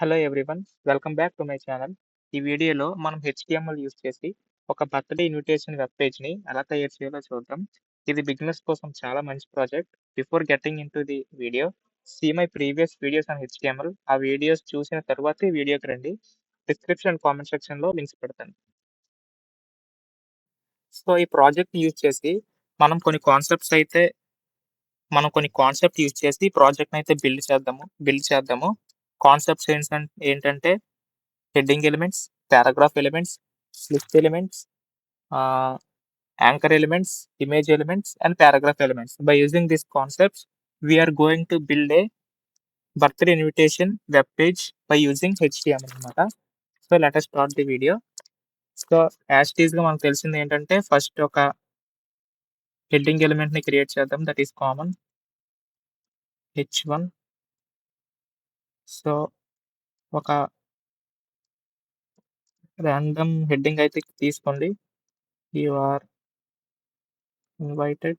Hello everyone. Welcome back to my channel. ఈ వీడియోలో మనం హెచ్టీఎంఎల్ యూజ్ చేసి ఒక బర్త్‌డే ఇన్విటేషన్ వెబ్ పేజ్‌ని ఎలా తయారు చేయాలో చూద్దాం. ఇది బిగినర్స్ కోసం చాలా మంచి project. Before getting into the video, see my previous videos on HTML. ఆ వీడియోస్ చూసిన తర్వాతే వీడియోకి రండి. డిస్క్రిప్షన్ అండ్ కామెంట్ సెక్షన్‌లో లింక్స్ పెడతాను. సో, ఈ ప్రాజెక్ట్‌ని యూజ్ చేసి మనం కొన్ని కాన్సెప్ట్స్ అయితే మనం కొన్ని కాన్సెప్ట్ యూజ్ చేసి ప్రాజెక్ట్‌ని అయితే బిల్డ్ చేద్దాము. కాన్సెప్ట్స్ ఏంటంటే heading elements, paragraph elements, list elements, uh, anchor elements, image elements, and paragraph elements. By using these concepts, we are going to build a birthday invitation web page by using HTML అన్నమాట. So let us start the video. So as it ఈస్‌గా మనకు తెలిసింది ఏంటంటే first ఒక heading ఎలిమెంట్‌ని create చేద్దాం. That is common h1. So ఒక random heading అయితే తీసుకోండి. You are invited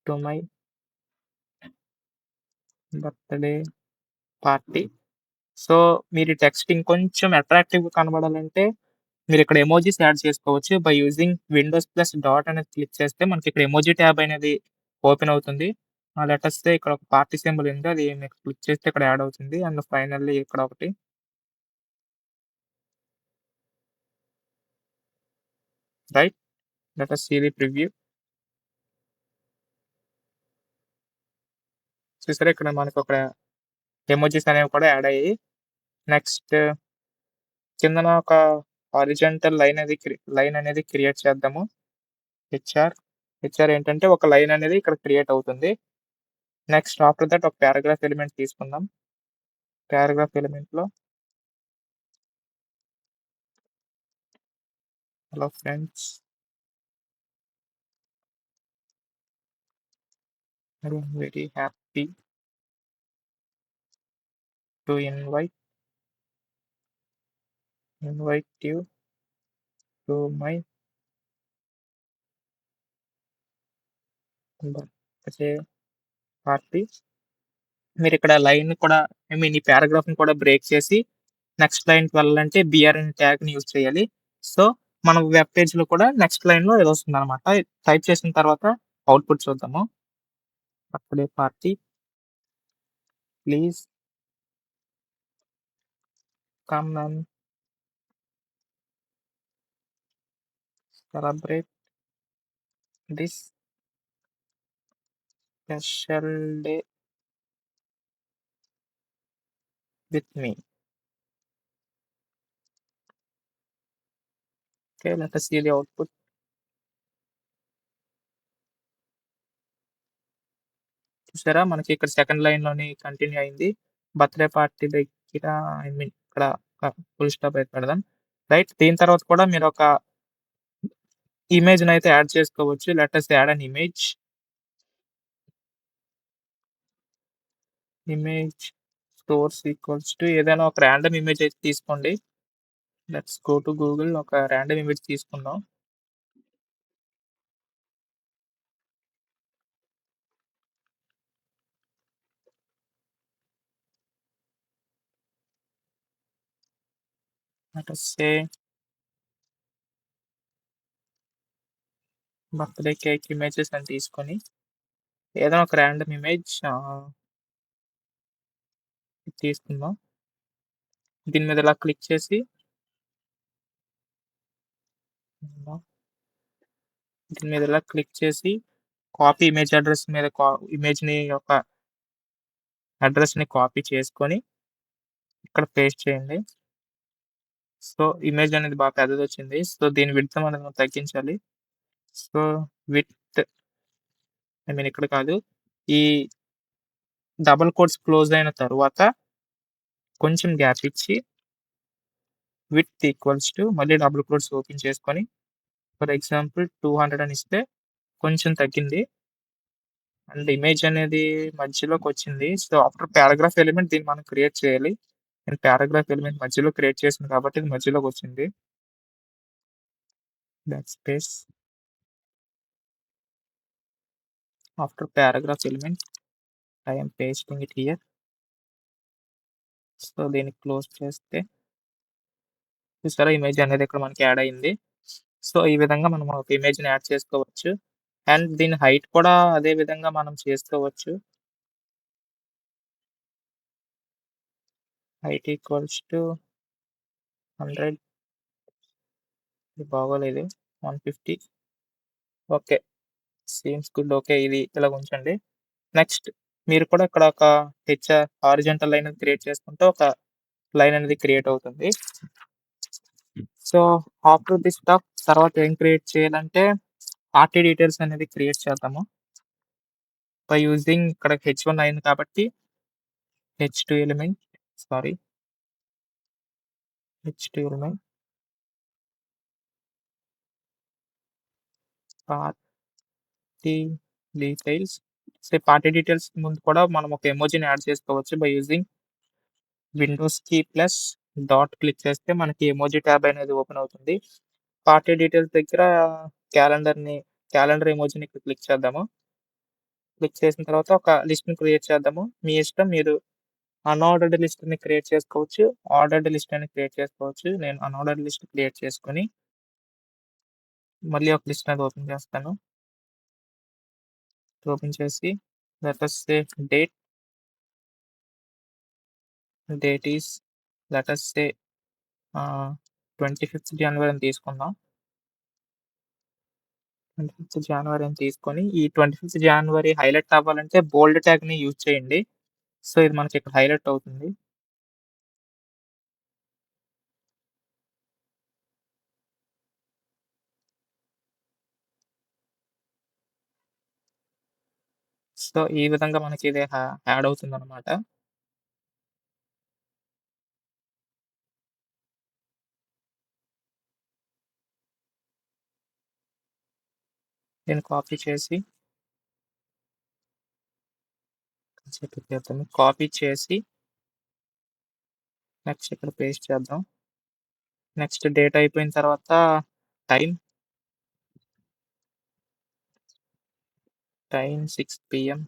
to my birthday party. So, మీరు ఈ టెక్స్ట్ ఇంకొంచెం అట్రాక్టివ్‌గా కనబడాలంటే మీరిక్కడ ఎమోజిస్ యాడ్ చేసుకోవచ్చు. By using Windows plus dot అనేది క్లిక్ చేస్తే మనకిక్కడ ఎమోజి ట్యాబ్ అనేది ఓపెన్ అవుతుంది. లెట్ అస్ సే ఇక్కడ ఒక పార్టీ సింబల్ ఉంది. అది మీకు క్లిక్ చేస్తే ఇక్కడ యాడ్ అవుతుంది. అండ్ ఫైనల్లీ ఇక్కడ ఒకటి. Right. Let us see the preview. చూసారా ఇక్కడ మనకొక ఎమోజిస్ అనేవి కూడా యాడ్ అయ్యాయి. నెక్స్ట్ కిందన ఒక హారిజాంటల్ లైన్ అనేది క్రియేట్ చేద్దాము. హెచ్ఆర్. హెచ్ఆర్ ఏంటంటే ఒక లైన్ అనేది ఇక్కడ క్రియేట్ అవుతుంది. నెక్స్ట్ ఆఫ్టర్ దట్ ఒక పారాగ్రాఫ్ ఎలిమెంట్ తీసుకుందాం. పారాగ్రాఫ్ ఎలిమెంట్‌లో hello friends, I am very happy to invite you to my birthday party. మీరిక్కడ లైన్ కూడా ఈ పారాగ్రాఫ్‌ని కూడా బ్రేక్ చేసి నెక్స్ట్ లైన్‌కి వెళ్ళాలంటే బీఆర్ అనే ట్యాగ్‌ని యూజ్ చేయాలి. సో, మన వెబ్ పేజ్‌లో కూడా నెక్స్ట్ లైన్‌లో ఇదొస్తుందనమాట. టైప్ చేసిన తర్వాత అవుట్‌పుట్ చూద్దాము. Birthday party please come and celebrate this special day with me. Okay. Let us see the output. చూసారా మనకి ఇక్కడ సెకండ్ లైన్‌లోని కంటిన్యూ అయింది. బర్త్‌డే పార్టీ దగ్గర ఇక్కడ ఒక ఫుల్ స్టాప్ అయితే పెడదాం. రైట్. దీని తర్వాత కూడా మీరొక ఇమేజ్‌నైతే యాడ్ చేసుకోవచ్చు. Let us add an image source equals to ఏదైనా ఒక రాండమ్ ఇమేజ్ అయితే తీసుకోండి. Let's go to Google. ఒక రాండమ్ ఇమేజ్ తీసుకుందాం. Let us say birthday cake images అని తీసుకొని ఏదైనా ఒక రాండమ్ ఇమేజ్ తీసుకుందాం. దీని మీద ఇలా క్లిక్ చేసి దీని మీద ఇలా క్లిక్ చేసి కాపీ ఇమేజ్ అడ్రెస్ మీద ఇమేజ్‌ని యొక్క అడ్రెస్‌ని కాపీ చేసుకొని ఇక్కడ పేస్ట్ చేయండి. సో, ఇమేజ్ అనేది బాగా పెద్దదొచ్చింది. సో, దీని విడ్త్ అనేది మనం తగ్గించాలి. సో, విడ్త్ ఇక్కడ కాదు. ఈ డబుల్ కోట్స్ క్లోజ్ అయిన తరువాత కొంచెం గ్యాప్ ఇచ్చి విడ్త్ ఈక్వల్స్ టు మళ్ళీ డబుల్ కోట్స్ ఓపెన్ చేసుకొని ఫర్ ఎగ్జాంపుల్ 200 అని ఇస్తే కొంచెం తగ్గింది. అండ్ ఇమేజ్ అనేది మధ్యలోకొచ్చింది. సో, ఆఫ్టర్ పారాగ్రాఫ్ ఎలిమెంట్ దీన్ని మనం క్రియేట్ చేయాలి. నేను పారాగ్రాఫ్ ఎలిమెంట్ మధ్యలో క్రియేట్ చేశాను కాబట్టి ఇది మధ్యలోకొచ్చింది. Back space. After paragraph element I am pasting it here. So, దీన్ని క్లోజ్ చేస్తే చూసారా ఇమేజ్ అనేది ఇక్కడ మనకి యాడ్ అయింది. సో, ఈ విధంగా మనం ఒక ఇమేజ్‌ని యాడ్ చేసుకోవచ్చు. అండ్ దీని హైట్ కూడా అదే విధంగా మనం చేసుకోవచ్చు. హైట్ ఈక్వల్స్ టు 100 ఇది బాగోలేదు. 150 ఓకే. Seems good. ఓకే. ఇది ఇలాగ ఉంచండి. నెక్స్ట్ మీరు కూడా ఇక్కడ ఒక హారిజాంటల్ లైన్ క్రియేట్ చేసుకుంటే ఒక లైన్ అనేది క్రియేట్ అవుతుంది. సో, ఆఫ్టర్ దిస్ స్టెప్ తర్వాత ఏం క్రియేట్ చేయాలంటే పార్టీ డీటెయిల్స్ అనేది క్రియేట్ చేద్దాము. బై యూజింగ్ ఇక్కడ హెచ్1 అయింది కాబట్టి H two element sorry H two element party details. So, party details ముందు కూడా మనం ఒక ఎమోజిని యాడ్ చేసుకోవచ్చు by using Windows key plus dot click చేస్తే మనకి ఎమోజి ట్యాబ్ అనేది ఓపెన్ అవుతుంది. పార్టీ డీటెయిల్స్ దగ్గర క్యాలెండర్ ఎమోజిని ఇక్కడ క్లిక్ చేద్దాము. క్లిక్ చేసిన తర్వాత ఒక లిస్ట్‌ని క్రియేట్ చేద్దాము. మీ ఇష్టం మీరు అన్‌ఆర్డర్డ్ లిస్ట్‌ని క్రియేట్ చేసుకోవచ్చు. ఆర్డర్డ్ లిస్ట్ అని క్రియేట్ చేసుకోవచ్చు. నేను అన్‌ఆర్డర్డ్ లిస్ట్ క్రియేట్ చేసుకొని మళ్ళీ ఒక లిస్ట్ అనేది ఓపెన్ చేస్తాను. ఓపెన్ చేసి let us say date. Date is let us say 25థ్ జనవరి అని తీసుకుందాం. 25థ్ జనవరి అని తీసుకొని ఈ 25థ్ జనవరి హైలైట్ అవ్వాలంటే బోల్డ్ ట్యాగ్‌ని యూజ్ చేయండి. సో, ఇది మనకి ఇక్కడ హైలైట్ అవుతుంది. సో, ఈ విధంగా మనకి ఇది యాడ్ అవుతుందనమాట. దీన్ని కాపీ చేసి కాపీ చేసి నెక్స్ట్ ఇక్కడ పేస్ట్ చేద్దాం. నెక్స్ట్ డేట్ అయిపోయిన తర్వాత time, time 6 PM.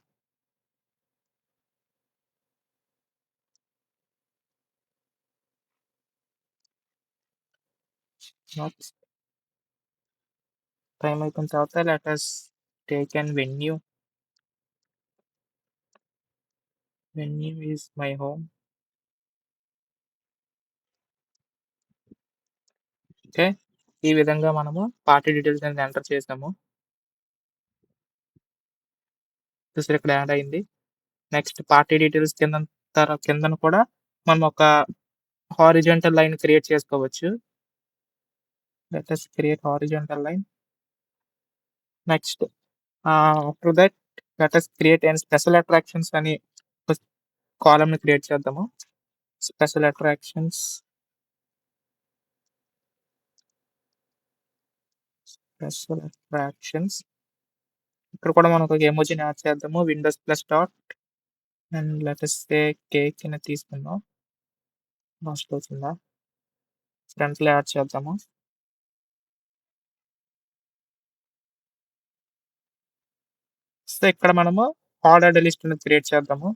Next time అయిపోయిన తర్వాత let us take an venue. Venue is my home. Okay. ఈ విధంగా మనము పార్టీ డీటెయిల్స్ అనేది ఎంటర్ చేసాము. చూసారా ఇక్కడ యాడ్ అయింది. నెక్స్ట్ పార్టీ డీటెయిల్స్ కిందన కూడా మనం ఒక హారిజాంటల్ లైన్ క్రియేట్ చేసుకోవచ్చు. Let us create horizontal line. Next after that let us create an special attractions అని ఒక కాలమ్‌ని క్రియేట్ చేద్దాము. స్పెషల్ అట్రాక్షన్స్ ఇక్కడ కూడా మనం ఒక ఎమోజిని యాడ్ చేద్దాము. Windows plus dot and let us say cake అని తీసుకుందాం. లాస్ట్‌లో వచ్చిందా? ఫ్రంట్‌లో యాడ్ చేద్దాము. సో, ఇక్కడ మనము ఆర్డర్డ్ లిస్ట్‌ని క్రియేట్ చేద్దాము.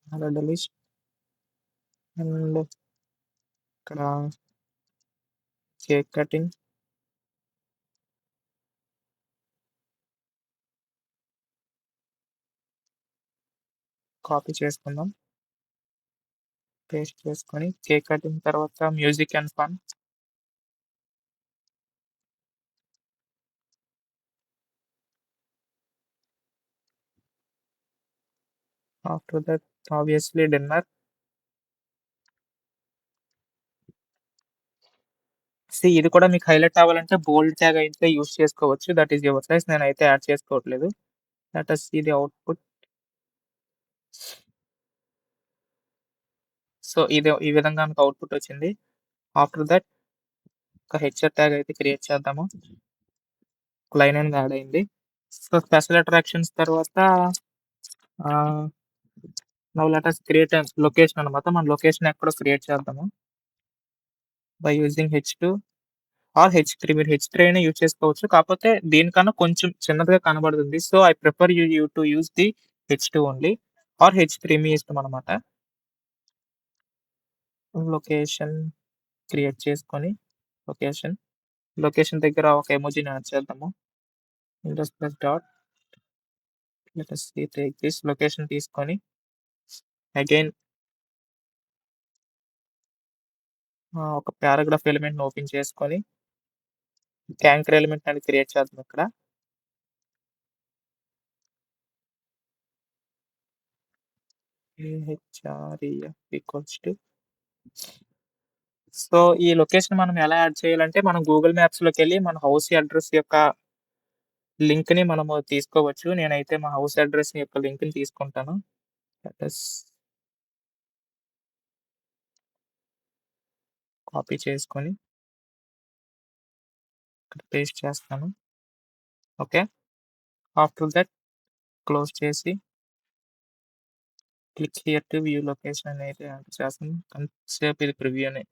ఆర్డర్డ్ లిస్ట్ అండ్ ఇక్కడ కేక్ కటింగ్. కాపీ చేసుకుందాం. పేస్ట్ చేసుకొని కేక్ కటింగ్ తర్వాత music and fun. After that obviously dinner. ఇది కూడా మీకు హైలైట్ అవ్వాలంటే బోల్డ్ ట్యాగ్ అయితే యూజ్ చేసుకోవచ్చు. That is your choice. నేనైతే యాడ్ చేసుకోవట్లేదు. Let us see the output. So, ఈ విధంగా మనకు అవుట్‌పుట్ వచ్చింది. ఆఫ్టర్ దట్ ఒక హెడ్‌సెట్ ట్యాగ్ అయితే క్రియేట్ చేద్దాము. ఒక లైన్ అనేది యాడ్ అయింది. సో, స్పెషల్ అట్రాక్షన్స్ తర్వాత ah, now let us create a location అన్నమాట. మన లొకేషన్ ఎక్కడో క్రియేట్ చేద్దాము. By using H2 or H3 మీరు హెచ్3 అయినా యూజ్ చేసుకోవచ్చు. కాకపోతే దీనికన్నా కొంచెం చిన్నదిగా కనబడుతుంది. So, I prefer you you to use the H two only or హెచ్3 మీ ఇష్టం అన్నమాట. లొకేషన్ క్రియేట్ చేసుకొని లొకేషన్ దగ్గర ఒక ఎమోజిని యాడ్ చేద్దాము. Windows plus dot let us see take this location తీసుకొని అగైన్ ఒక పారాగ్రాఫ్ ఎలిమెంట్‌ని ఓపెన్ చేసుకొని యాంకర్ ఎలిమెంట్ అనేది క్రియేట్ చేద్దాం ఇక్కడ. AHREF ఈక్వల్స్ టు సో, ఈ లొకేషన్ మనం ఎలా యాడ్ చేయాలంటే, మనం గూగుల్ మ్యాప్స్‌లోకెళ్ళి మన హౌస్ అడ్రెస్ యొక్క లింక్‌ని మనము తీసుకోవచ్చు. నేనైతే మా హౌస్ అడ్రెస్ యొక్క లింక్‌ని తీసుకుంటాను. లెట్ అస్ కాపీ చేసుకొని ఇక్కడ పేస్ట్ చేస్తాను. ఓకే. ఆఫ్టర్ దట్ క్లోజ్ చేసి click here to view location అనేది యాడ్ చేస్తాను. కొంతసేపు ఇది ప్రివ్యూ అని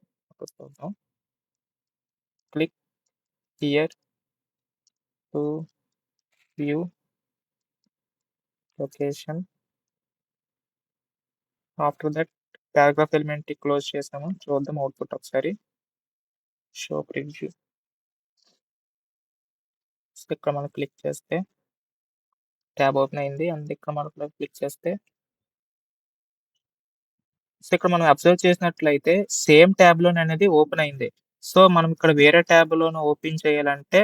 చూద్దాం. Click here to view location. After that paragraph ఎలిమెంట్‌ని క్లోజ్ చేసాము. చూద్దాం అవుట్‌పుట్ ఒకసారి. Show preview. సో, ఇక్కడ మనం క్లిక్ చేస్తే ట్యాబ్ ఓపెన్ అయింది. అండ్ ఇక్కడ మనం క్లిక్ చేస్తే సో, ఇక్కడ మనం అబ్జర్వ్ చేసినట్లయితే సేమ్ ట్యాబ్‌లోనే అనేది ఓపెన్ అయింది. సో, మనం ఇక్కడ వేరే ట్యాబ్‌లోను ఓపెన్ చేయాలంటే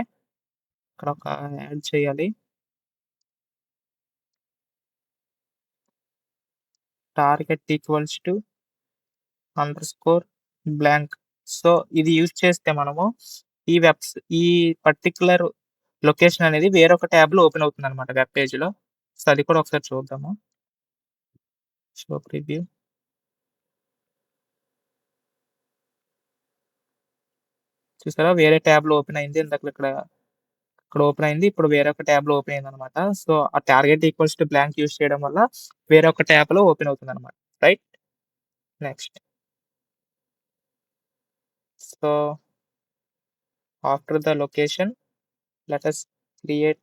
ఇక్కడ ఒక యాడ్ చేయాలి. Target equals to underscore blank. So, ఇది యూజ్ చేస్తే మనము ఈ పర్టిక్యులర్ లొకేషన్ అనేది వేరొక ట్యాబ్‌లో ఓపెన్ అవుతుందన్నమాట వెబ్ పేజ్‌లో. సో, అది కూడా ఒకసారి చూద్దాము. Show preview. చూసారా వేరే ట్యాబ్‌లో ఓపెన్ అయింది. ఇందాకల ఇక్కడ ఓపెన్ అయింది. ఇప్పుడు వేరొక ట్యాబ్‌లో ఓపెన్ అయిందన్నమాట. సో, ఆ target equals to blank use చేయడం వల్ల వేరొక ట్యాబ్‌లో ఓపెన్ అవుతుందన్నమాట. Right? Next. So, after the location let us create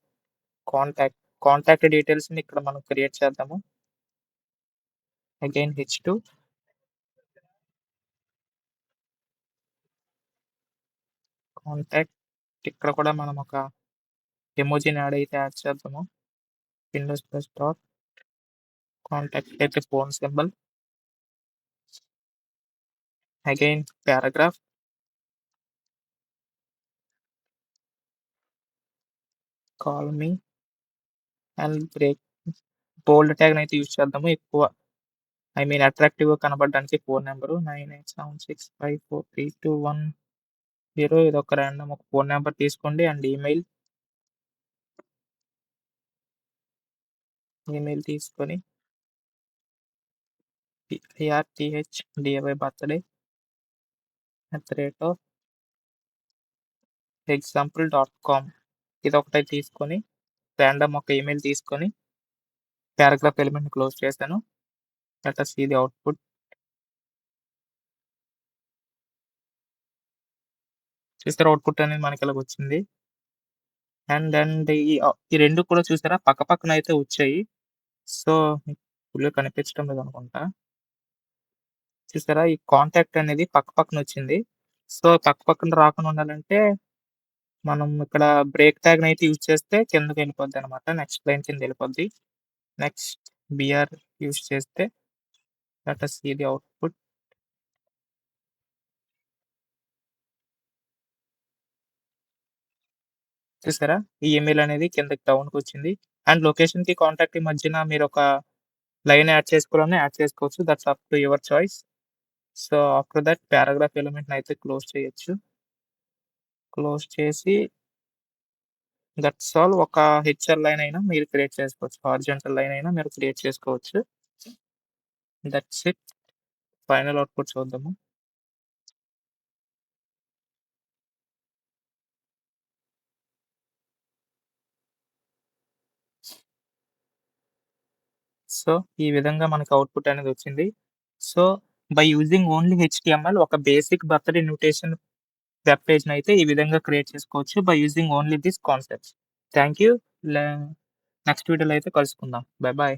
contact. Contact డీటెయిల్స్‌ని ఇక్కడ మనం క్రియేట్ చేద్దాము. Again H2 contact. ఇక్కడ కూడా మనం ఒక ఎమోజిని యాడ్ చేద్దాము. విండోస్ ప్లస్ డాట్ కాంటాక్ట్ అయితే phone symbol. Again paragraph. Call me and break. Bold ట్యాగ్‌నైతే యూజ్ చేద్దాము. ఎక్కువ అట్రాక్టివ్‌గా కనపడడానికి ఫోన్ నంబరు 9876543210 ఇదొక రాండమ్ ఒక ఫోన్ నంబర్ తీసుకోండి అండ్ ఈమెయిల్ తీసుకొని PIRTHDAY బర్త్‌డే @example.com ఇదొకటి తీసుకొని రాండమ్ ఒక ఈమెయిల్ తీసుకొని పారాగ్రాఫ్ ఎలిమెంట్‌ని క్లోజ్ చేశాను. Let us see the output. చూసారా అవుట్‌పుట్ అనేది మనకి ఇలాగొచ్చింది. అండ్ ఈ 2 కూడా చూసారా పక్కన అయితే వచ్చాయి. సో, మీకు ఫుల్‌గా కనిపించడం లేదనుకుంటా. చూసారా ఈ కాంటాక్ట్ అనేది పక్కనొచ్చింది. సో, పక్కన రాకుండా ఉండాలంటే మనం ఇక్కడ బ్రేక్ ట్యాగ్‌నైతే యూజ్ చేస్తే కిందకెళ్ళిపోద్దనమాట. నెక్స్ట్ లైన్ కిందెళ్ళిపోద్ది. నెక్స్ట్ బీఆర్ యూజ్ చేస్తే let us see the output. చూసారా? ఈ ఈమెయిల్ అనేది కిందకి డౌన్‌కొచ్చింది. అండ్ లొకేషన్‌కి, కాంటాక్ట్‌కి మధ్యన మీరొక లైన్ యాడ్ చేసుకోవాలన్నా యాడ్ చేసుకోవచ్చు. That's up to your choice. So, after that paragraph ఎలిమెంట్‌నయితే క్లోజ్ చేయొచ్చు. క్లోజ్ చేసి దట్స్ ఆల్. ఒక హెచ్ఆర్ లైన్ అయినా మీరు క్రియేట్ చేసుకోవచ్చు. హారిజాంటల్ లైన్ అయినా మీరు క్రియేట్ చేసుకోవచ్చు. That's it. ఫైనల్ అవుట్‌పుట్ చూద్దాము. సో, ఈ విధంగా మనకు అవుట్‌పుట్ అనేది వచ్చింది. So, by using only HTML ఒక బేసిక్ బర్త్‌డే ఇన్విటేషన్ వెబ్ పేజ్‌నయితే ఈ విధంగా క్రియేట్ చేసుకోవచ్చు. By using only these concepts. Thank you. Next వీడియోలో అయితే కలుసుకుందాం. బై.